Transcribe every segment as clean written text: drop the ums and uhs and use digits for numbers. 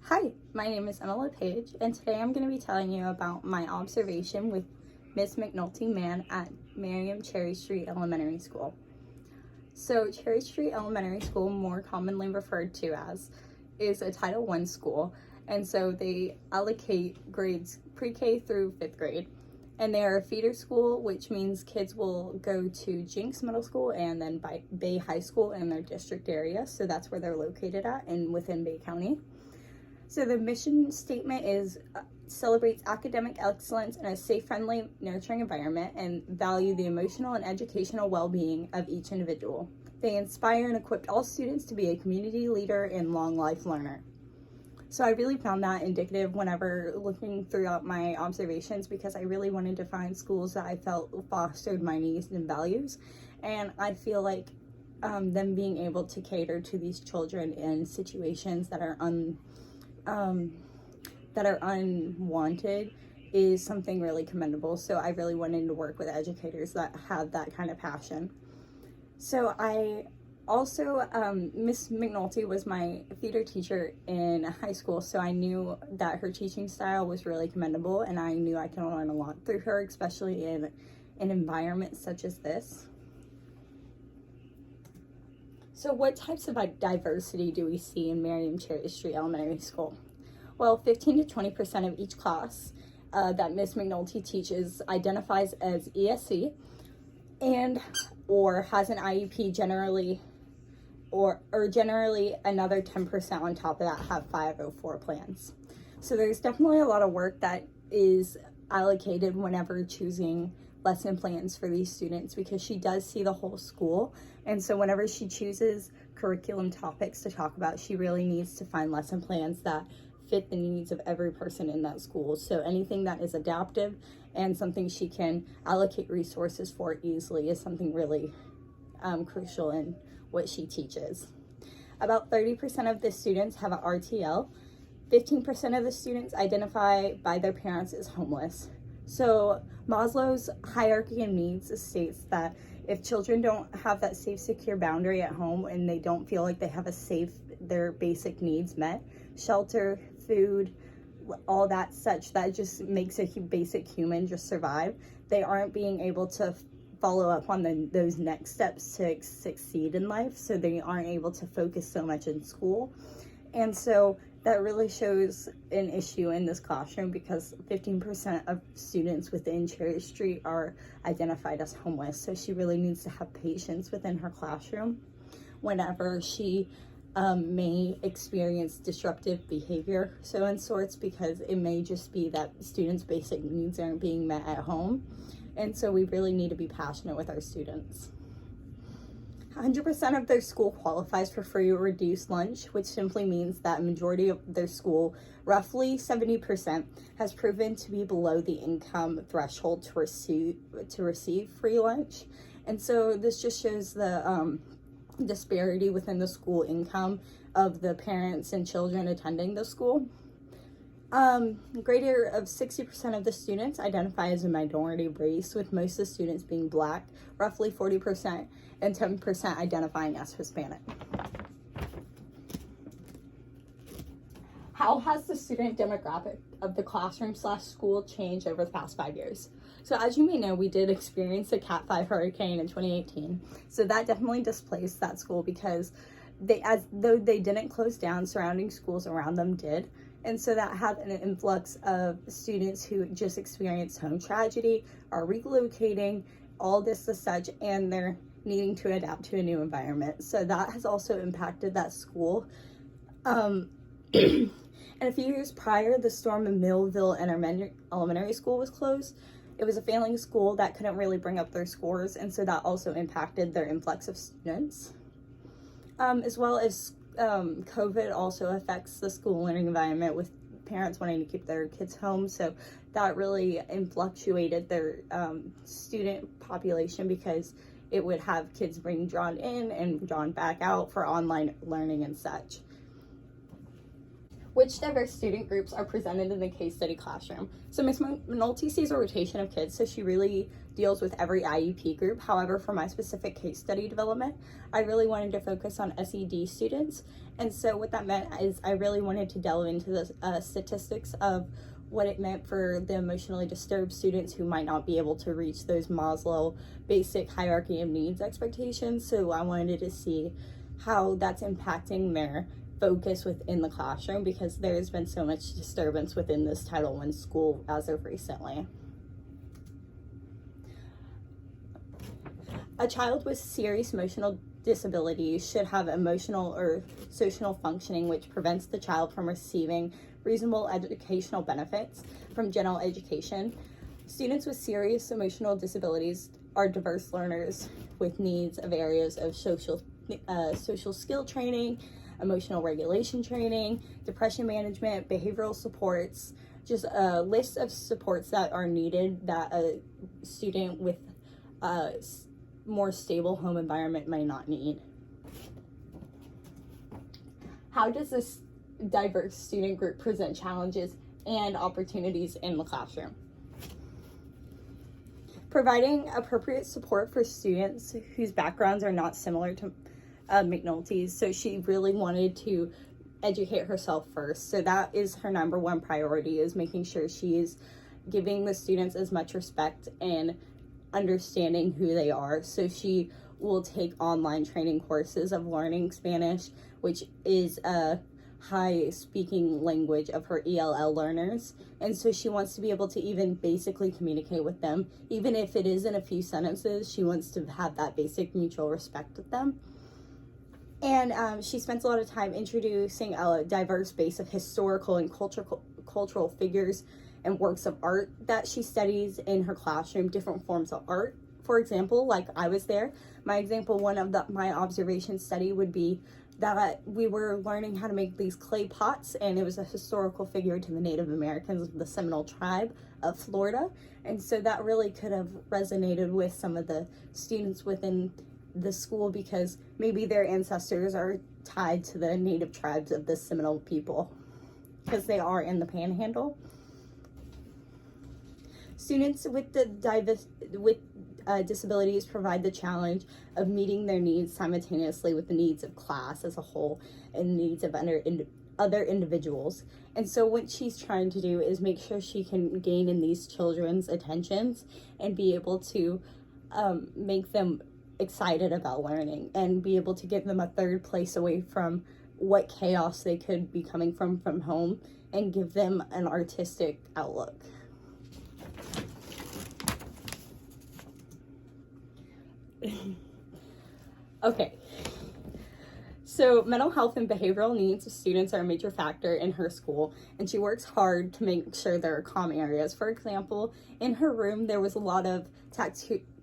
Hi, my name is Emma Lepage, and today I'm going to be telling you about my observation with Miss McNulty Mann at Miriam Cherry Street Elementary School. So Cherry Street Elementary School, more commonly referred to as, is a Title I school, and so they allocate grades pre-K through 5th grade. And they are a feeder school, which means kids will go to Jinx Middle School and then Bay High School in their district area, so that's where they're located at and within Bay County. So the mission statement is celebrates academic excellence in a safe, friendly, nurturing environment and value the emotional and educational well-being of each individual. They inspire and equip all students to be a community leader and long life learner. So I really found that indicative whenever looking throughout my observations, because I really wanted to find schools that I felt fostered my needs and values. And I feel like them being able to cater to these children in situations that are unwanted is something really commendable. So I really wanted to work with educators that have that kind of passion. So I also, Miss McNulty was my theater teacher in high school, so I knew that her teaching style was really commendable, and I knew I could learn a lot through her, especially in an environment such as this. So what types of diversity do we see in Miriam Cherry Street Elementary School? Well, 15 to 20% of each class that Miss McNulty teaches identifies as ESC and or has an IEP generally, or generally another 10% on top of that have 504 plans. So there's definitely a lot of work that is allocated whenever choosing lesson plans for these students, because she does see the whole school. And so whenever she chooses curriculum topics to talk about, she really needs to find lesson plans that fit the needs of every person in that school. So anything that is adaptive and something she can allocate resources for easily is something really crucial in what she teaches. About 30% of the students have an RTL. 15% of the students identify by their parents as homeless. So Maslow's hierarchy of needs states that if children don't have that safe, secure boundary at home and they don't feel like they have their basic needs met, shelter, food, all that such, that just makes a basic human just survive, they aren't being able to follow up on those next steps to succeed in life, so they aren't able to focus so much in school. And so that really shows an issue in this classroom, because 15% of students within Cherry Street are identified as homeless. So she really needs to have patience within her classroom whenever she may experience disruptive behavior, so in sorts, because it may just be that students' basic needs aren't being met at home. And so we really need to be passionate with our students. 100% of their school qualifies for free or reduced lunch, which simply means that a majority of their school, roughly 70%, has proven to be below the income threshold to receive free lunch. And so this just shows the disparity within the school income of the parents and children attending the school. Greater of 60% of the students identify as a minority race, with most of the students being Black, roughly 40%, and 10% identifying as Hispanic. How has the student demographic of the classroom/school changed over the past 5 years? So as you may know, we did experience a Cat 5 hurricane in 2018. So that definitely displaced that school, because as though they didn't close down, surrounding schools around them did. And so that had an influx of students who just experienced home tragedy, are relocating, all this as such, and they're needing to adapt to a new environment. So that has also impacted that school. And a few years prior, the storm in Millville Elementary School was closed. It was a failing school that couldn't really bring up their scores, and so that also impacted their influx of students. As well as COVID also affects the school learning environment, with parents wanting to keep their kids home. So that really fluctuated their student population, because it would have kids being drawn in and drawn back out for online learning and such. Which diverse student groups are presented in the case study classroom? So Ms. McNulty sees a rotation of kids, so she really deals with every IEP group. However, for my specific case study development, I really wanted to focus on SED students And so what that meant is I really wanted to delve into the statistics of what it meant for the emotionally disturbed students who might not be able to reach those Maslow basic hierarchy of needs expectations. So I wanted to see how that's impacting their focus within the classroom, because there's been so much disturbance within this Title I school as of recently. A child with serious emotional disabilities should have emotional or social functioning which prevents the child from receiving reasonable educational benefits from general education. Students with serious emotional disabilities are diverse learners with needs of areas of social skill training, emotional regulation training, depression management, behavioral supports, just a list of supports that are needed that a student with more stable home environment may not need. How does this diverse student group present challenges and opportunities in the classroom? Providing appropriate support for students whose backgrounds are not similar to McNulty's. So she really wanted to educate herself first. So that is her number one priority, is making sure she is giving the students as much respect and understanding who they are. So she will take online training courses of learning Spanish, which is a high speaking language of her ELL learners. And so she wants to be able to even basically communicate with them. Even if it is in a few sentences, she wants to have that basic mutual respect with them. And she spends a lot of time introducing a diverse base of historical and cultural figures and works of art that she studies in her classroom, different forms of art. For example, like I was there, one of my observation study would be that we were learning how to make these clay pots, and it was a historical figure to the Native Americans of the Seminole tribe of Florida. And so that really could have resonated with some of the students within the school, because maybe their ancestors are tied to the native tribes of the Seminole people, because they are in the Panhandle. Students with disabilities provide the challenge of meeting their needs simultaneously with the needs of class as a whole and needs of other individuals. And so what she's trying to do is make sure she can gain in these children's attentions and be able to make them excited about learning and be able to give them a third place away from what chaos they could be coming from home, and give them an artistic outlook. Okay, so mental health and behavioral needs of students are a major factor in her school, and she works hard to make sure there are calm areas. For example, in her room there was a lot of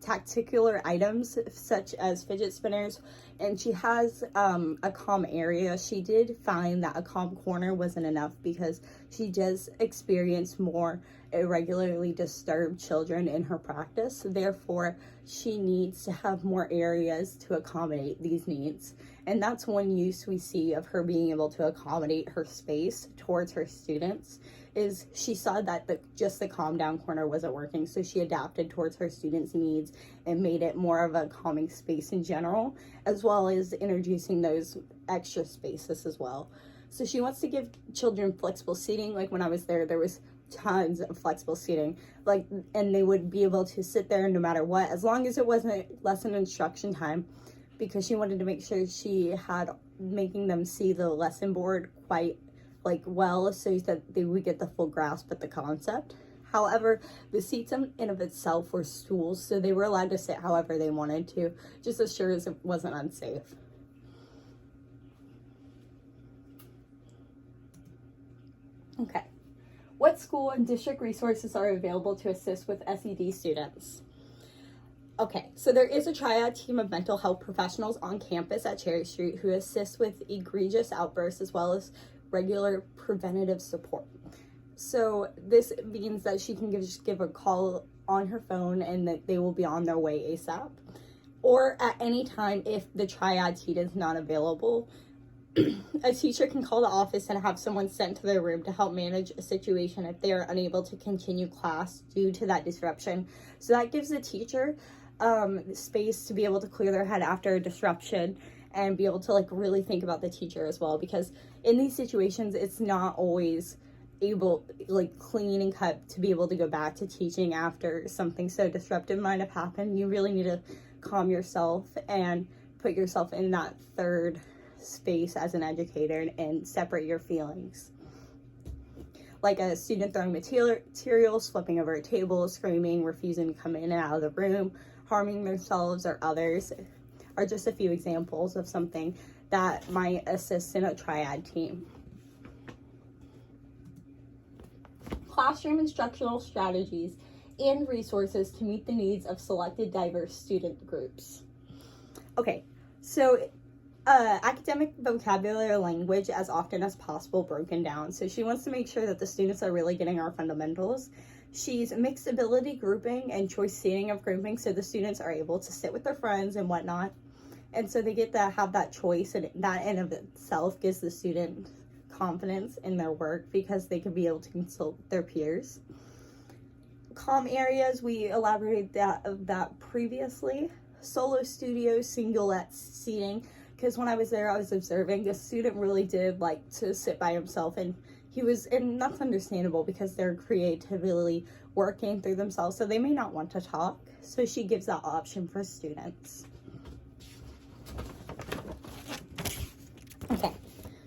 tacticular items such as fidget spinners, and she has a calm area. She did find that a calm corner wasn't enough because she does experience more irregularly disturbed children in her practice. Therefore, she needs to have more areas to accommodate these needs. And that's one use we see of her being able to accommodate her space towards her students, is she saw that just the calm down corner wasn't working, so she adapted towards her students' needs and made it more of a calming space in general, as well as introducing those extra spaces as well. So she wants to give children flexible seating. Like when I was there was tons of flexible seating, and they would be able to sit there no matter what, as long as it wasn't lesson instruction time, because she wanted to make sure she had making them see the lesson board quite well, so that they would get the full grasp of the concept. However, the seats in of itself were stools, so they were allowed to sit however they wanted to, just as sure as it wasn't unsafe. Okay. What school and district resources are available to assist with SED students? Okay, so there is a triad team of mental health professionals on campus at Cherry Street who assist with egregious outbursts as well as regular preventative support. So this means that she can just give a call on her phone and that they will be on their way ASAP. Or at any time, if the triad team is not available, a teacher can call the office and have someone sent to their room to help manage a situation if they are unable to continue class due to that disruption. So that gives the teacher space to be able to clear their head after a disruption and be able to like really think about the teacher as well, because in these situations it's not always able, like, clean and cut to be able to go back to teaching after something so disruptive might have happened. You really need to calm yourself and put yourself in that third space as an educator and separate your feelings. Like a student throwing materials, flipping over a table, screaming, refusing to come in and out of the room, harming themselves or others are just a few examples of something that might assist in a triad team. Classroom instructional strategies and resources to meet the needs of selected diverse student groups. Okay, so academic vocabulary language as often as possible broken down. So she wants to make sure that the students are really getting our fundamentals. She's mixed ability grouping and choice seating of grouping, so the students are able to sit with their friends and whatnot. And so they get to have that choice, and that in of itself gives the student confidence in their work because they can be able to consult their peers. Calm areas, we elaborated that previously. Solo studio, singlet seating, because when I was there, I was observing a student really did like to sit by himself, and that's understandable because they're creatively working through themselves, so they may not want to talk. So she gives that option for students. Okay,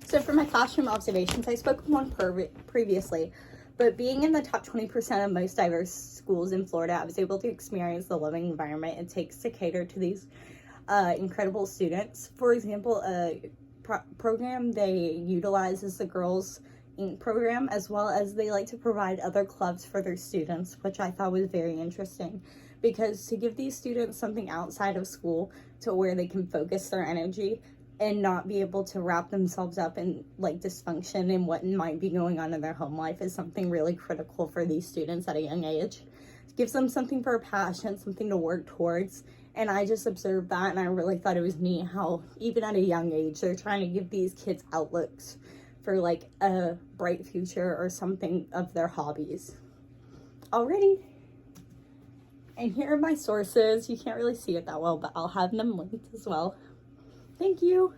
so for my classroom observations, I spoke of one previously, but being in the top 20% of most diverse schools in Florida, I was able to experience the loving environment it takes to cater to these incredible students. For example, a program they utilize is the Girls Inc. program, as well as they like to provide other clubs for their students, which I thought was very interesting, because to give these students something outside of school to where they can focus their energy and not be able to wrap themselves up in like dysfunction and what might be going on in their home life is something really critical for these students at a young age. It gives them something for a passion, something to work towards. And I just observed that, and I really thought it was neat how even at a young age they're trying to give these kids outlooks for like a bright future or something of their hobbies. Alrighty. And here are my sources. You can't really see it that well, but I'll have them linked as well. Thank you.